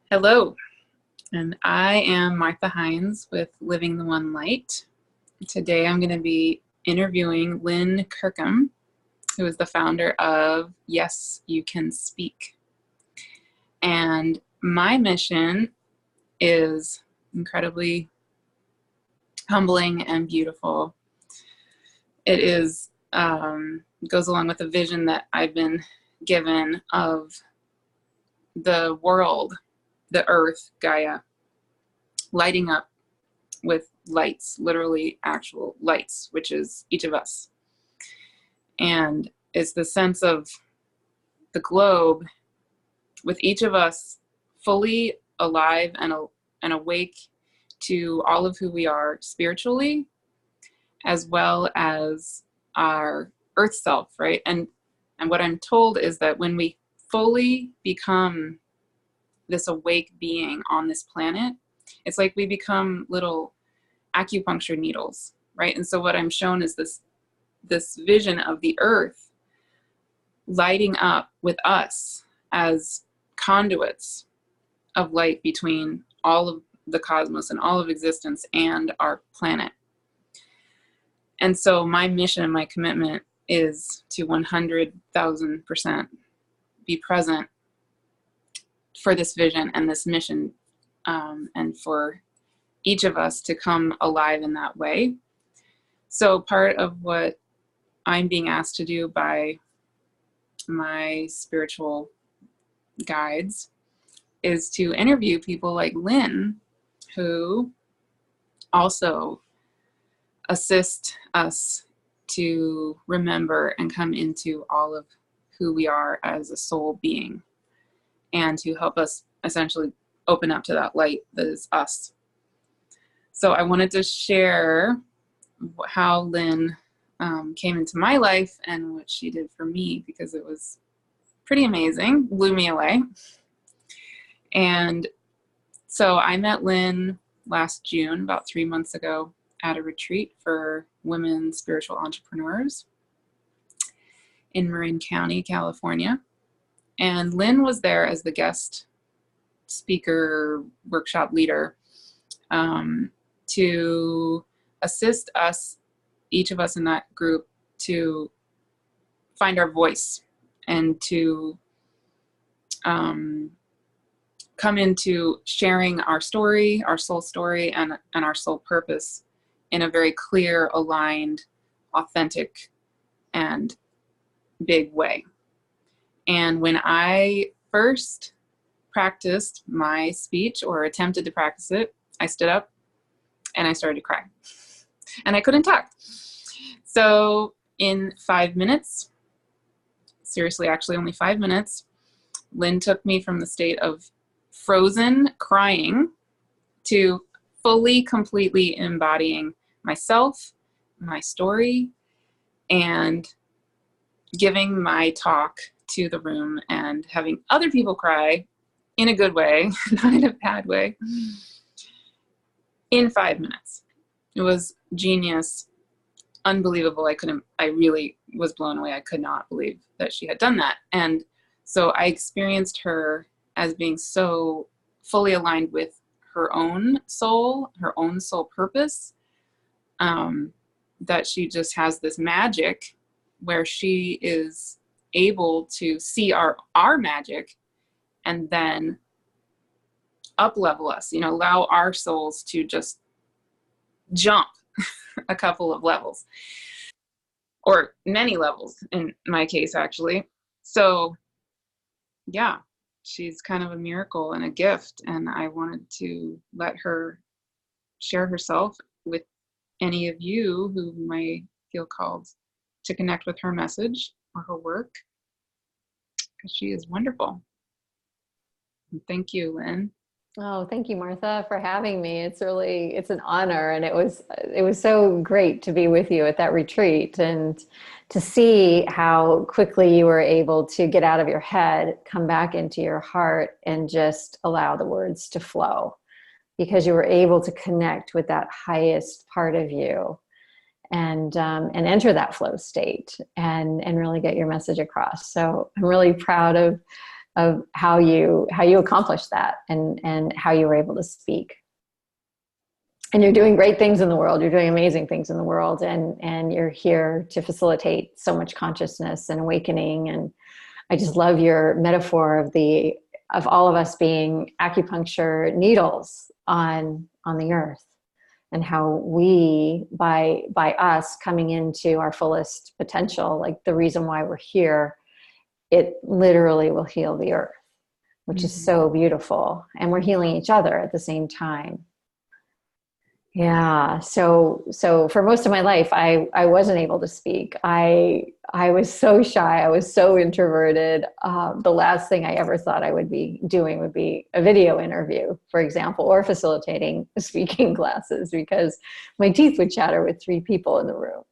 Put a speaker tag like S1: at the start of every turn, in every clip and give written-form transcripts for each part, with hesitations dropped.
S1: Hello, and I am Martha Hines with Living the One Light. Today I'm going to be interviewing Lynn Kirkham, who is the founder of Yes, You Can Speak. And my mission is incredibly humbling and beautiful. It is goes along with a vision that I've been given of the world, the earth, Gaia, lighting up with lights, literally actual lights, which is each of us. And it's the sense of the globe with each of us fully alive and awake to all of who we are spiritually, as well as our earth self, right? And what I'm told is that when we fully become this awake being on this planet, it's like we become little acupuncture needles, right? And so what I'm shown is this vision of the earth lighting up with us as conduits of light between all of the cosmos and all of existence and our planet. And so my mission and my commitment is to 100,000% be present for this vision and this mission, and for each of us to come alive in that way. So part of what I'm being asked to do by my spiritual guides is to interview people like Lynn, who also assist us to remember and come into all of who we are as a soul being, and to help us essentially open up to that light that is us. So I wanted to share how Lynn came into my life and what she did for me, because it was pretty amazing, blew me away. And so I met Lynn last June, about 3 months ago, at a retreat for women spiritual entrepreneurs in Marin County, California. And Lynn was there as the guest speaker, workshop leader, to assist us, each of us in that group, to find our voice and to come into sharing our story, our soul story, and our soul purpose in a very clear, aligned, authentic, and big way. And when I first practiced my speech, or attempted to practice it, I stood up and I started to cry. And I couldn't talk. So in 5 minutes, seriously, actually only 5 minutes, Lynn took me from the state of frozen crying to fully, completely embodying myself, my story, and giving my talk to the room and having other people cry in a good way, not in a bad way, in 5 minutes. It was genius, unbelievable. I really was blown away. I could not believe that she had done that. And so I experienced her as being so fully aligned with her own soul purpose, that she just has this magic where she is able to see our magic and then up level us, allow our souls to just jump a couple of levels, or many levels in my case, actually. So yeah, she's kind of a miracle and a gift, and I wanted to let her share herself with any of you who may feel called to connect with her message or her work, because she is wonderful. And thank you, Lynn.
S2: Oh, thank you, Martha, for having me. It's an honor. And it was so great to be with you at that retreat and to see how quickly you were able to get out of your head, come back into your heart, and just allow the words to flow, because you were able to connect with that highest part of you and enter that flow state and really get your message across. So I'm really proud of how you accomplished that, and how you were able to speak. And you're doing great things in the world. You're doing amazing things in the world, and you're here to facilitate so much consciousness and awakening. And I just love your metaphor of all of us being acupuncture needles on the earth, and how we, by us coming into our fullest potential, like the reason why we're here, it literally will heal the earth, which is so beautiful. And we're healing each other at the same time. Yeah. So for most of my life, I wasn't able to speak. I was so shy. I was so introverted. The last thing I ever thought I would be doing would be a video interview, for example, or facilitating speaking classes, because my teeth would chatter with 3 people in the room.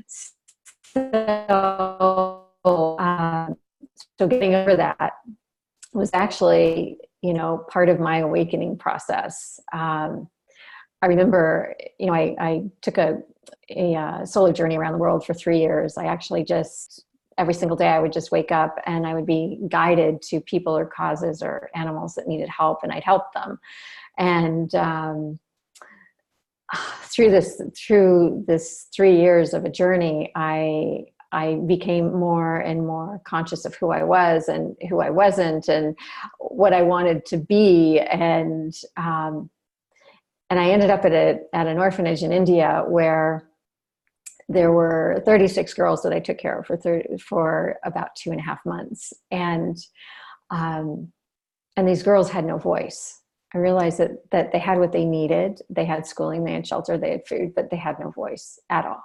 S2: So getting over that was actually, part of my awakening process. I remember, I took a solo journey around the world for 3 years. I actually just, every single day I would just wake up and I would be guided to people or causes or animals that needed help, and I'd help them. And through this 3 years of a journey, I became more and more conscious of who I was and who I wasn't, and what I wanted to be. And I ended up at an orphanage in India where there were 36 girls that I took care of for about 2.5 months. And these girls had no voice. I realized that they had what they needed. They had schooling, they had shelter, they had food, but they had no voice at all.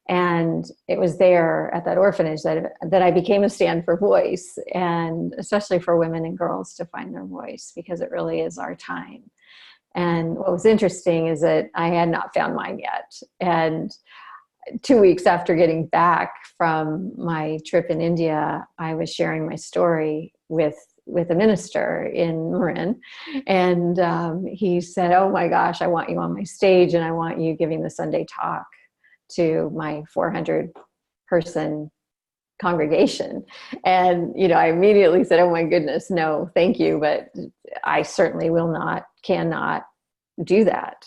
S2: And it was there at that orphanage that I became a stand for voice, and especially for women and girls to find their voice, because it really is our time. And what was interesting is that I had not found mine yet. And 2 weeks after getting back from my trip in India, I was sharing my story with a minister in Marin. And he said, "Oh my gosh, I want you on my stage, and I want you giving the Sunday talk to my 400-person congregation." And, I immediately said, "Oh my goodness, no, thank you. But I certainly cannot do that."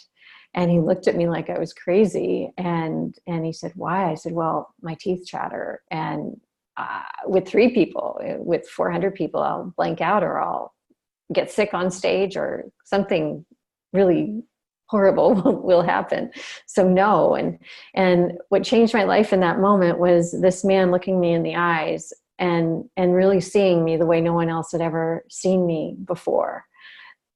S2: And he looked at me like I was crazy. And he said, "Why?" I said, "Well, my teeth chatter. And with 3 people, with 400 people, I'll blank out, or I'll get sick on stage, or something really horrible will happen. So no." And what changed my life in that moment was this man looking me in the eyes and really seeing me the way no one else had ever seen me before,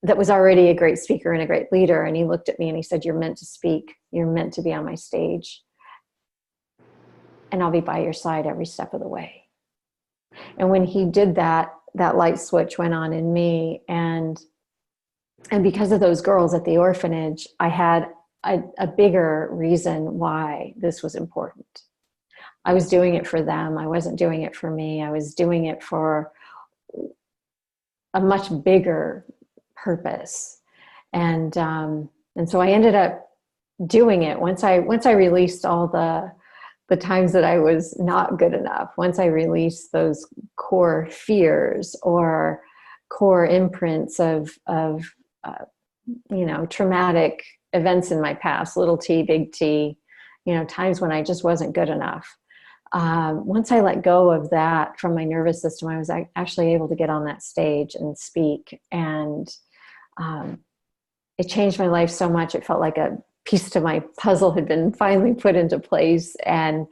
S2: that was already a great speaker and a great leader. And he looked at me and he said, "You're meant to speak. You're meant to be on my stage. And I'll be by your side every step of the way." And when he did that, that light switch went on in me. And because of those girls at the orphanage, I had a bigger reason why this was important. I was doing it for them. I wasn't doing it for me. I was doing it for a much bigger purpose. And so I ended up doing it once I released all the times that I was not good enough. Once I released those core fears or core imprints of traumatic events in my past, little t, big T, times when I just wasn't good enough. Once I let go of that from my nervous system, I was actually able to get on that stage and speak. And it changed my life so much. It felt like a piece to my puzzle had been finally put into place. And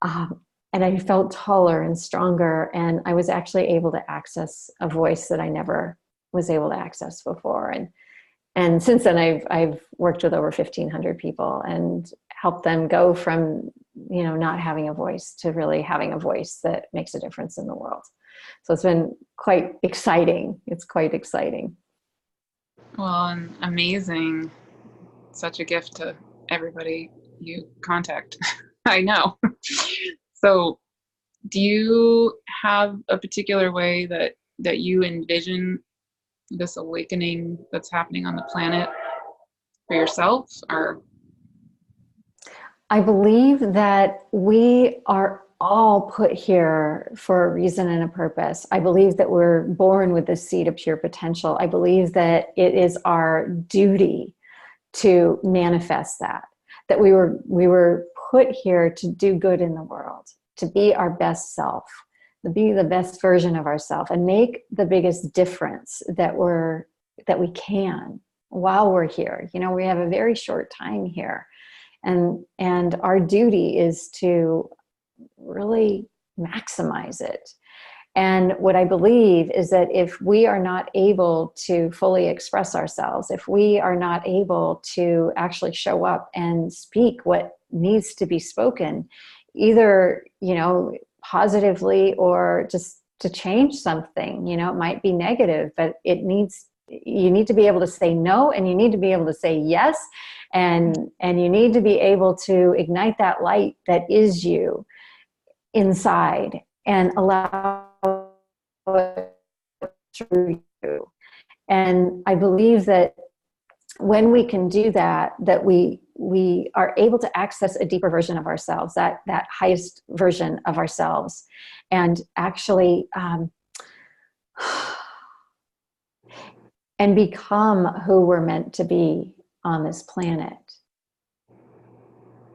S2: I felt taller and stronger. And I was actually able to access a voice that I never was able to access before. And since then, I've worked with over 1,500 people and helped them go from, not having a voice to really having a voice that makes a difference in the world. So it's been quite exciting. It's quite exciting.
S1: Well, and amazing. Such a gift to everybody you contact. I know. So do you have a particular way that you envision this awakening that's happening on the planet for yourself? Or
S2: I believe that we are all put here for a reason and a purpose. I believe that we're born with this seed of pure potential. I believe that it is our duty to manifest that we were put here to do good in the world, to be our best self, to be the best version of ourselves, and make the biggest difference that we can while we're here. You know, we have a very short time here, and our duty is to really maximize it. And what I believe is that if we are not able to fully express ourselves, if we are not able to actually show up and speak what needs to be spoken, either, you know, positively or just to change something, you know, it might be negative, but you need to be able to say no, and you need to be able to say yes, and you need to be able to ignite that light that is you inside and allow it through you. And I believe that when we can do that, that we are able to access a deeper version of ourselves, that highest version of ourselves, and actually and become who we're meant to be on this planet.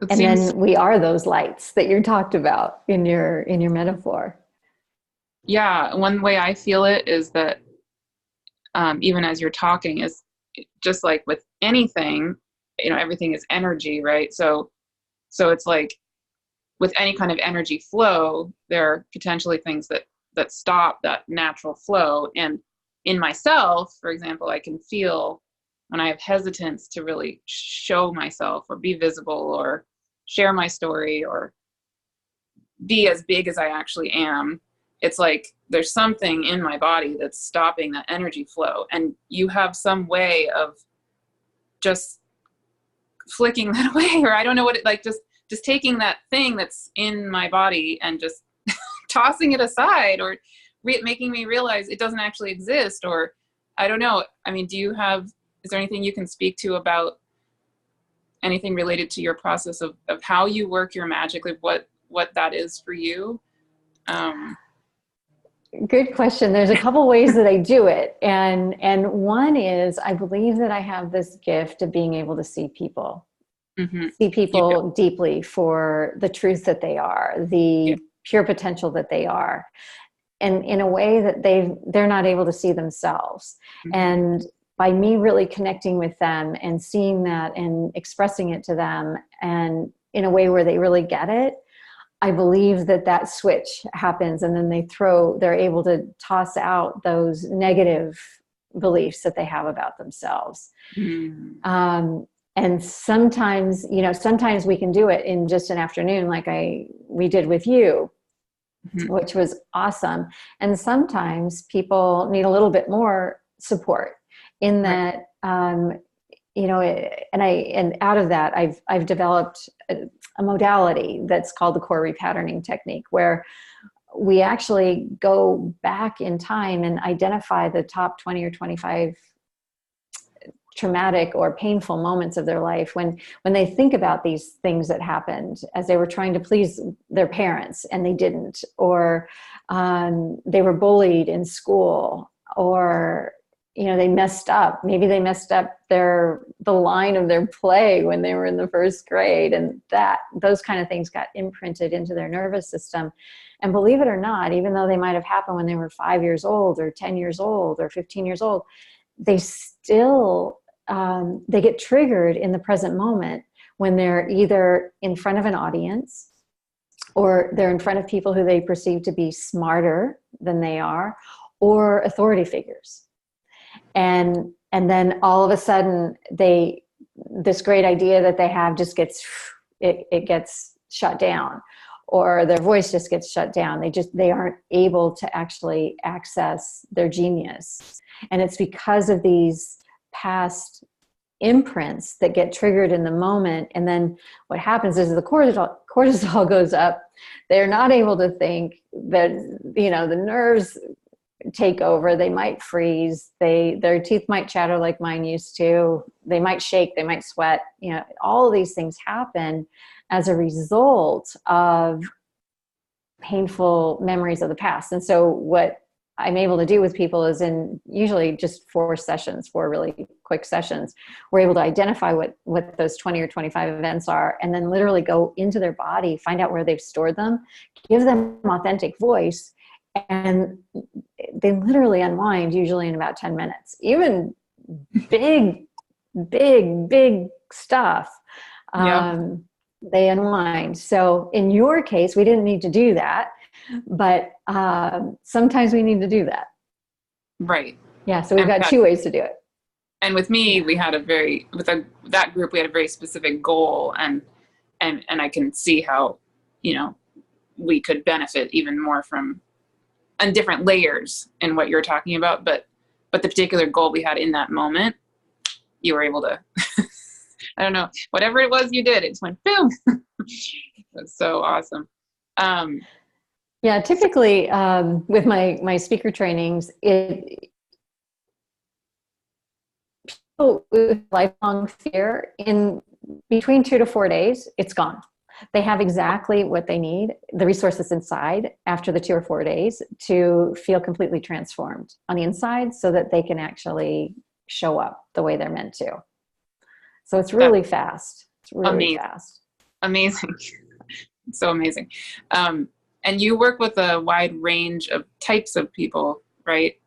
S2: And then we are those lights that you talked about in your metaphor.
S1: Yeah, one way I feel it is that even as you're talking, is just like with anything, you know, everything is energy, right? So it's like with any kind of energy flow, there are potentially things that stop that natural flow. And in myself, for example, I can feel when I have hesitance to really show myself or be visible or share my story or be as big as I actually am. It's like there's something in my body that's stopping that energy flow. And you have some way of just flicking that away, or I don't know what it, like just taking that thing that's in my body and just tossing it aside, or making me realize it doesn't actually exist, or I don't know. I mean, is there anything you can speak to about anything related to your process of how you work your magic, like what that is for you?
S2: Good question. There's a couple ways that I do it. And one is, I believe that I have this gift of being able to see people.
S1: Mm-hmm.
S2: See people deeply for the truth that they are, the pure potential that they are, and in a way that they're not able to see themselves. Mm-hmm. And by me really connecting with them and seeing that and expressing it to them, and in a way where they really get it, I believe that switch happens, and then they're able to toss out those negative beliefs that they have about themselves. Mm. And sometimes we can do it in just an afternoon, like we did with you, mm-hmm. which was awesome. And sometimes people need a little bit more support in that, right. And out of that, I've developed a modality that's called the core repatterning technique, where we actually go back in time and identify the top 20 or 25 traumatic or painful moments of their life when they think about these things that happened as they were trying to please their parents and they didn't, or they were bullied in school, or they messed up. Maybe they messed up the line of their play when they were in the first grade, and those kind of things got imprinted into their nervous system. And believe it or not, even though they might have happened when they were 5 years old or 10 years old or 15 years old, they still they get triggered in the present moment when they're either in front of an audience, or they're in front of people who they perceive to be smarter than they are, or authority figures. And then all of a sudden this great idea that they have just gets shut down, or their voice just gets shut down. They aren't able to actually access their genius. And it's because of these past imprints that get triggered in the moment. And then what happens is the cortisol goes up. They're not able to think. That the nerves take over. They might freeze. Their teeth might chatter like mine used to. They might shake. They might sweat. All of these things happen as a result of painful memories of the past. And so what I'm able to do with people is, in usually just 4 really quick sessions, we're able to identify what those 20 or 25 events are, and then literally go into their body, find out where they've stored them, give them authentic voice, and they literally unwind usually in about 10 minutes. Even big, big stuff.
S1: Yeah.
S2: They unwind. So in your case, we didn't need to do that, but sometimes we need to do that.
S1: Right.
S2: Yeah. So we've got 2 ways to do it.
S1: And with me, we had that group, we had a very specific goal, and I can see how, we could benefit even more from, and different layers in what you're talking about, but the particular goal we had in that moment, you were able to, I don't know, whatever it was you did, it just went boom. That's so awesome.
S2: Yeah, typically with my speaker trainings, people with lifelong fear, in between 2 to 4 days, it's gone. They have exactly what they need, the resources inside, after the 2 or 4 days, to feel completely transformed on the inside, so that they can actually show up the way they're meant to. So it's really fast. It's really fast.
S1: Amazing. So amazing. And you work with a wide range of types of people, right?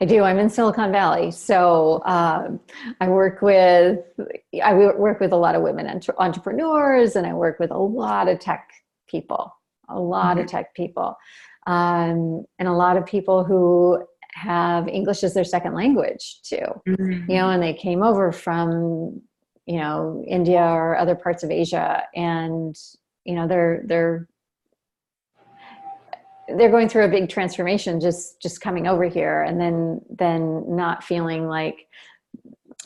S2: I do. I'm in Silicon Valley. So I work with a lot of women entrepreneurs, and I work with a lot of tech people, and a lot of people who have English as their second language too. And they came over from, India or other parts of Asia, and, they're going through a big transformation, just coming over here, and then not feeling like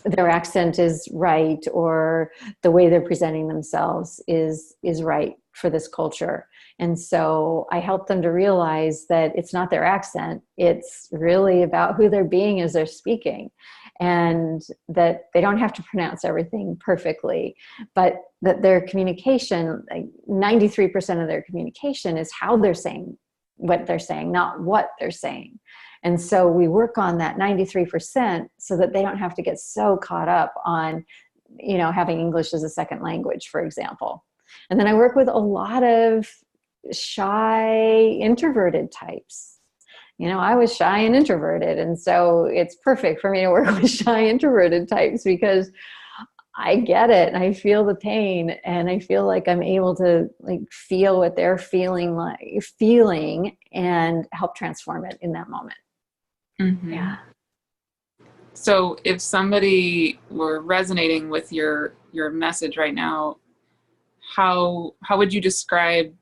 S2: their accent is right, or the way they're presenting themselves is right for this culture. And so I help them to realize that it's not their accent. It's really about who they're being as they're speaking, and that they don't have to pronounce everything perfectly, but that their communication, like 93% of their communication, is how they're saying what they're saying, not what they're saying. And so we work on that 93% so that they don't have to get so caught up on, having English as a second language, for example. And then I work with a lot of shy, introverted types. I was shy and introverted. And so it's perfect for me to work with shy, introverted types, because I get it, and I feel the pain, and I feel like I'm able to feel what they're feeling and help transform it in that moment.
S1: Mm-hmm.
S2: Yeah.
S1: So if somebody were resonating with your message right now, how would you describe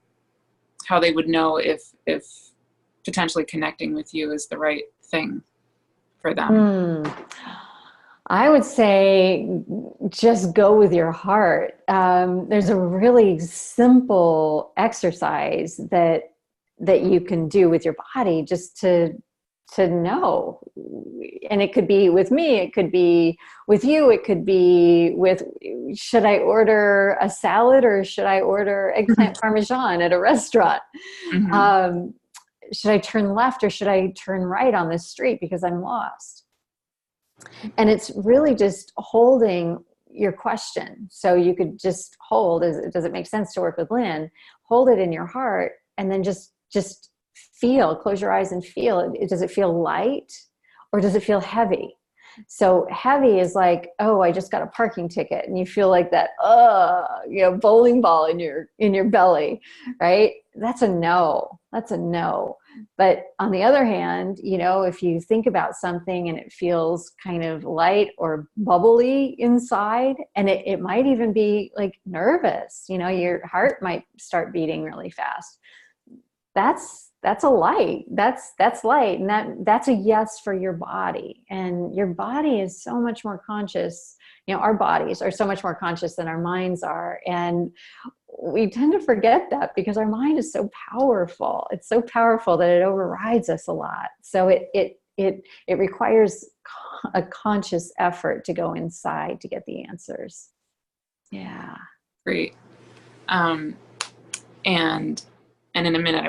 S1: how they would know if potentially connecting with you is the right thing for them?
S2: I would say just go with your heart. There's a really simple exercise that you can do with your body, just to know. And it could be with me, it could be with you, it could be with, should I order a salad or should I order eggplant parmesan at a restaurant?
S1: Mm-hmm.
S2: Should I turn left or should I turn right on this street because I'm lost? And it's really just holding your question. So you could just hold, does it make sense to work with Lynn? Hold it in your heart, and then just feel, close your eyes and feel it. Does it feel light or does it feel heavy? So heavy is like, oh, I just got a parking ticket, and you feel like that, bowling ball in your belly, right? That's a no. That's a no. But on the other hand, if you think about something and it feels kind of light or bubbly inside, and it might even be like nervous, your heart might start beating really fast. That's a light. That's light. And that's a yes for your body. And your body is so much more conscious. Our bodies are so much more conscious than our minds are. And we tend to forget that because our mind is so powerful. It's so powerful that it overrides us a lot. So it requires a conscious effort to go inside to get the answers. Yeah.
S1: Great. And And in a minute,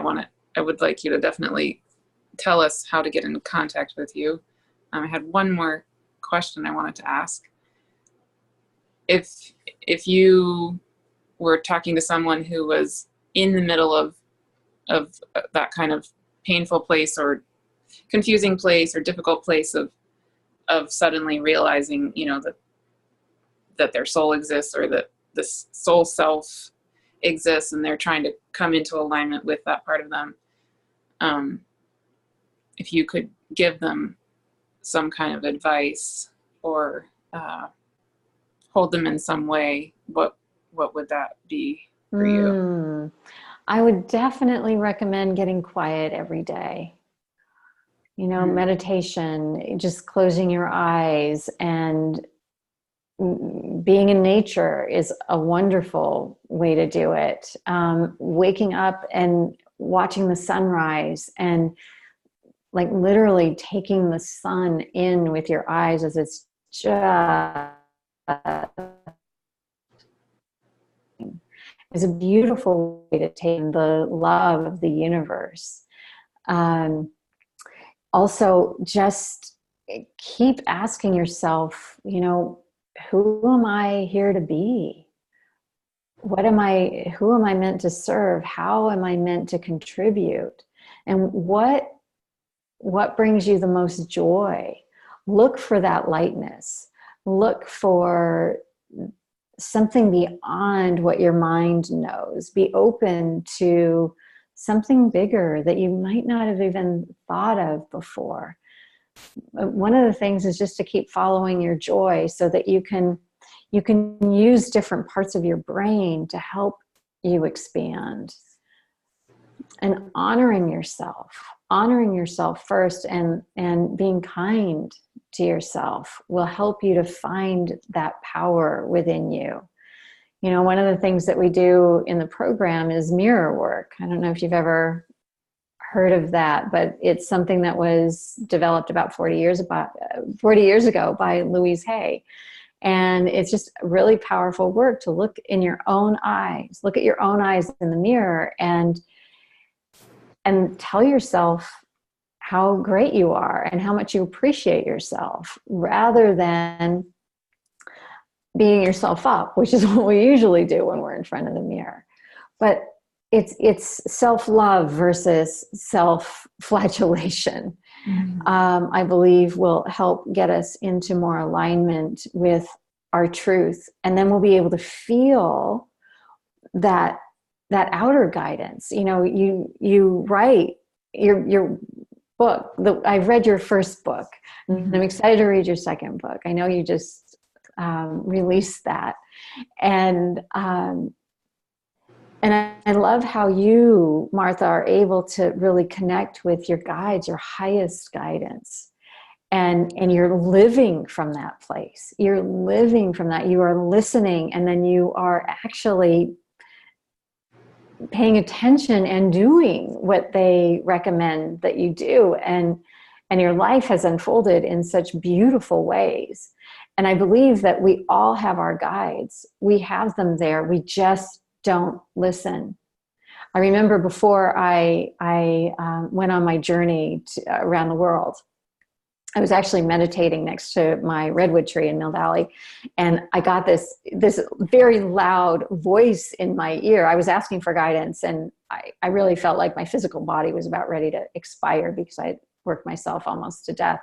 S1: I would like you to definitely tell us how to get in contact with you. I had one more question I wanted to ask. If you were talking to someone who was in the middle of that kind of painful place or confusing place or difficult place of suddenly realizing, that their soul exists, or that this soul self exists, and they're trying to come into alignment with that part of them, if you could give them some kind of advice or hold them in some way, what would that be for you?
S2: I would definitely recommend getting quiet every day. Meditation, just closing your eyes and being in nature is a wonderful way to do it. Waking up and watching the sunrise and like literally taking the sun in with your eyes as it's just is a beautiful way to take the love of the universe. Also, just keep asking yourself, who am I here to be? Who am I meant to serve? How am I meant to contribute? And what brings you the most joy? Look for that lightness. Look for something beyond what your mind knows. Be open to something bigger that you might not have even thought of before. One of the things is just to keep following your joy so that you can use different parts of your brain to help you expand. And honoring yourself first and being kind to yourself will help you to find that power within you. One of the things that we do in the program is mirror work. I don't know if you've ever heard of that, but it's something that was developed about 40 years ago by Louise Hay. And it's just really powerful work to look at your own eyes in the mirror and tell yourself how great you are and how much you appreciate yourself, rather than beating yourself up, which is what we usually do when we're in front of the mirror. But it's self-love versus self-flagellation. I believe will help get us into more alignment with our truth. And then we'll be able to feel that outer guidance. You write your book. I've read your first book. Mm-hmm. I'm excited to read your second book. I know you just released that. And I love how you, Martha, are able to really connect with your guides, your highest guidance. And you're living from that place. You're living from that. You are listening, and then you are actually paying attention and doing what they recommend that you do. And your life has unfolded in such beautiful ways. And I believe that we all have our guides. We have them there. We just don't listen. I remember before I went on my journey around the world, I was actually meditating next to my redwood tree in Mill Valley, and I got this very loud voice in my ear. I was asking for guidance, and I really felt like my physical body was about ready to expire because I had worked myself almost to death.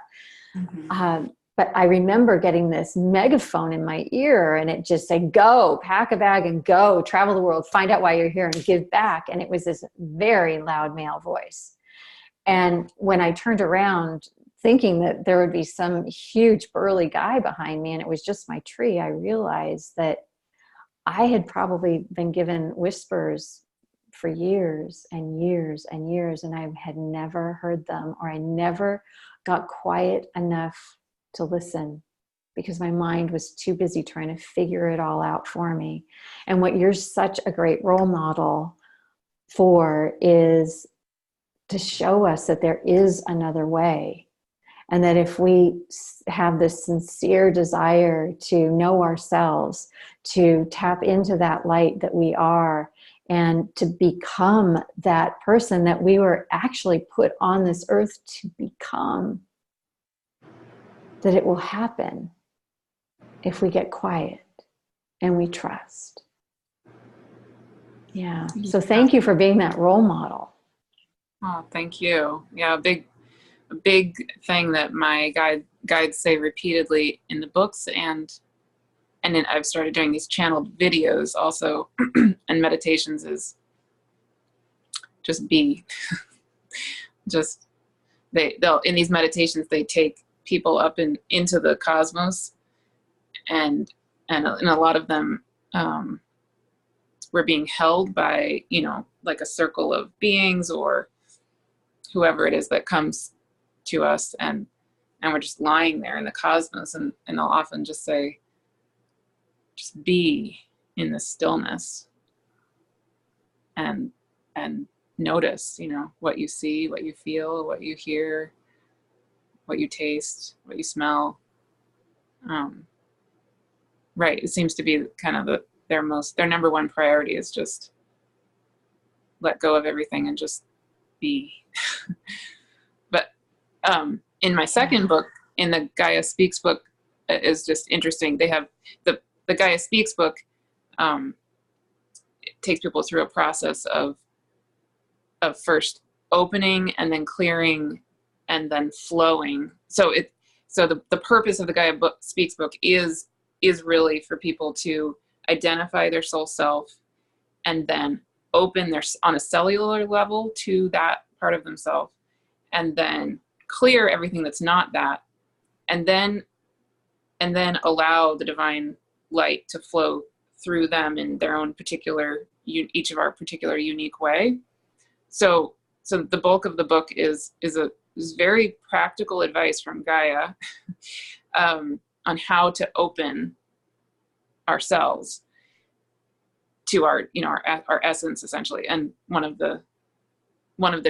S2: Mm-hmm. But I remember getting this megaphone in my ear, and it just said, "Go, pack a bag and go, travel the world, find out why you're here and give back." And it was this very loud male voice. And when I turned around thinking that there would be some huge burly guy behind me and it was just my tree, I realized that I had probably been given whispers for years and years and years, and I had never heard them, or I never got quiet enough to listen because my mind was too busy trying to figure it all out for me. And what you're such a great role model for is to show us that there is another way. And that if we have this sincere desire to know ourselves, to tap into that light that we are, and to become that person that we were actually put on this earth to become, that it will happen if we get quiet and we trust. Yeah. So thank you for being that role model.
S1: Oh, thank you. Yeah, a big thing that my guides say repeatedly in the books, and then I've started doing these channeled videos also and meditations, is just be. Just they'll in these meditations they take people up into the cosmos, and in a lot of them we're being held by, like a circle of beings or whoever it is that comes to us, and we're just lying there in the cosmos, and they'll often just say, just be in the stillness and notice, what you see, what you feel, what you hear, what you taste, what you smell. Right. It seems to be kind of their number one priority is just let go of everything and just be. But in my second book, in the Gaia Speaks book, is just interesting. They have the Gaia Speaks book. It takes people through a process of first opening and then clearing and then flowing. So the purpose of the Gaia Speaks book is really for people to identify their soul self and then open on a cellular level to that part of themselves, and then clear everything that's not that, and then allow the divine light to flow through them in their own particular, each of our particular unique way. So the bulk of the book is very practical advice from Gaia on how to open ourselves to our essence, essentially. And one of the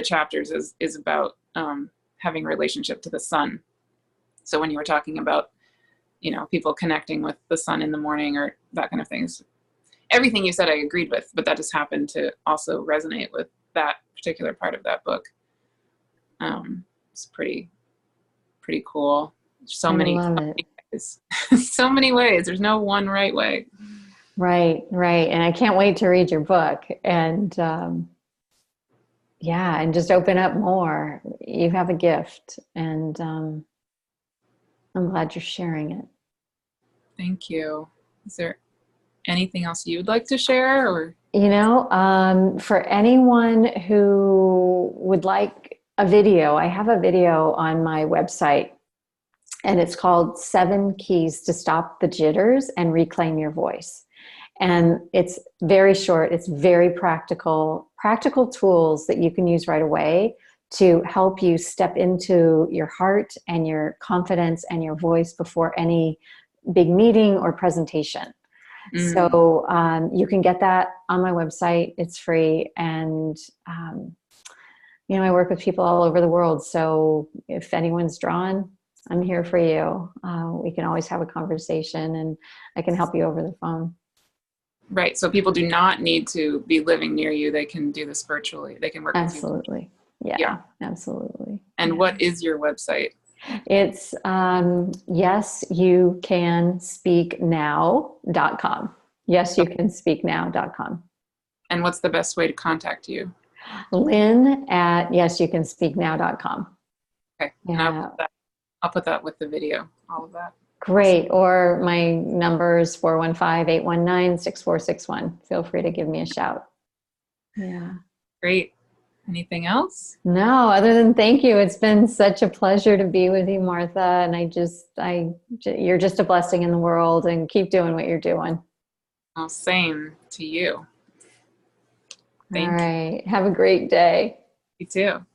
S1: chapters is about having a relationship to the sun. So when you were talking about, people connecting with the sun in the morning or that kind of things, everything you said I agreed with, but that just happened to also resonate with that particular part of that book. It's pretty cool. So many ways. So many ways. There's no one right way.
S2: Right. And I can't wait to read your book and and just open up more. You have a gift, and I'm glad you're sharing it.
S1: Thank you. Is there anything else you'd like to share, or?
S2: For anyone who would like a video, I have a video on my website, and it's called 7 Keys to Stop the Jitters and Reclaim Your Voice. And it's very short. It's very practical tools that you can use right away to help you step into your heart and your confidence and your voice before any big meeting or presentation. So you can get that on my website. It's free. And, I work with people all over the world. So if anyone's drawn, I'm here for you. We can always have a conversation, and I can help you over the phone.
S1: Right. So people do not need to be living near you. They can do this virtually. They can work with you.
S2: Absolutely. Yeah, absolutely.
S1: And what is your website?
S2: It's yesyoucanspeaknow.com. Yesyoucanspeaknow.com.
S1: And what's the best way to contact you?
S2: Lynn at yesyoucanspeaknow.com.
S1: Okay. Yeah. And I'll put that with the video, all of that.
S2: Great. Or my number is 415-819-6461. Feel free to give me a shout. Yeah.
S1: Great. Anything else?
S2: No, other than thank you. It's been such a pleasure to be with you, Martha. And you're just a blessing in the world, and keep doing what you're doing.
S1: Well, same to you.
S2: All right. Have a great day.
S1: You too.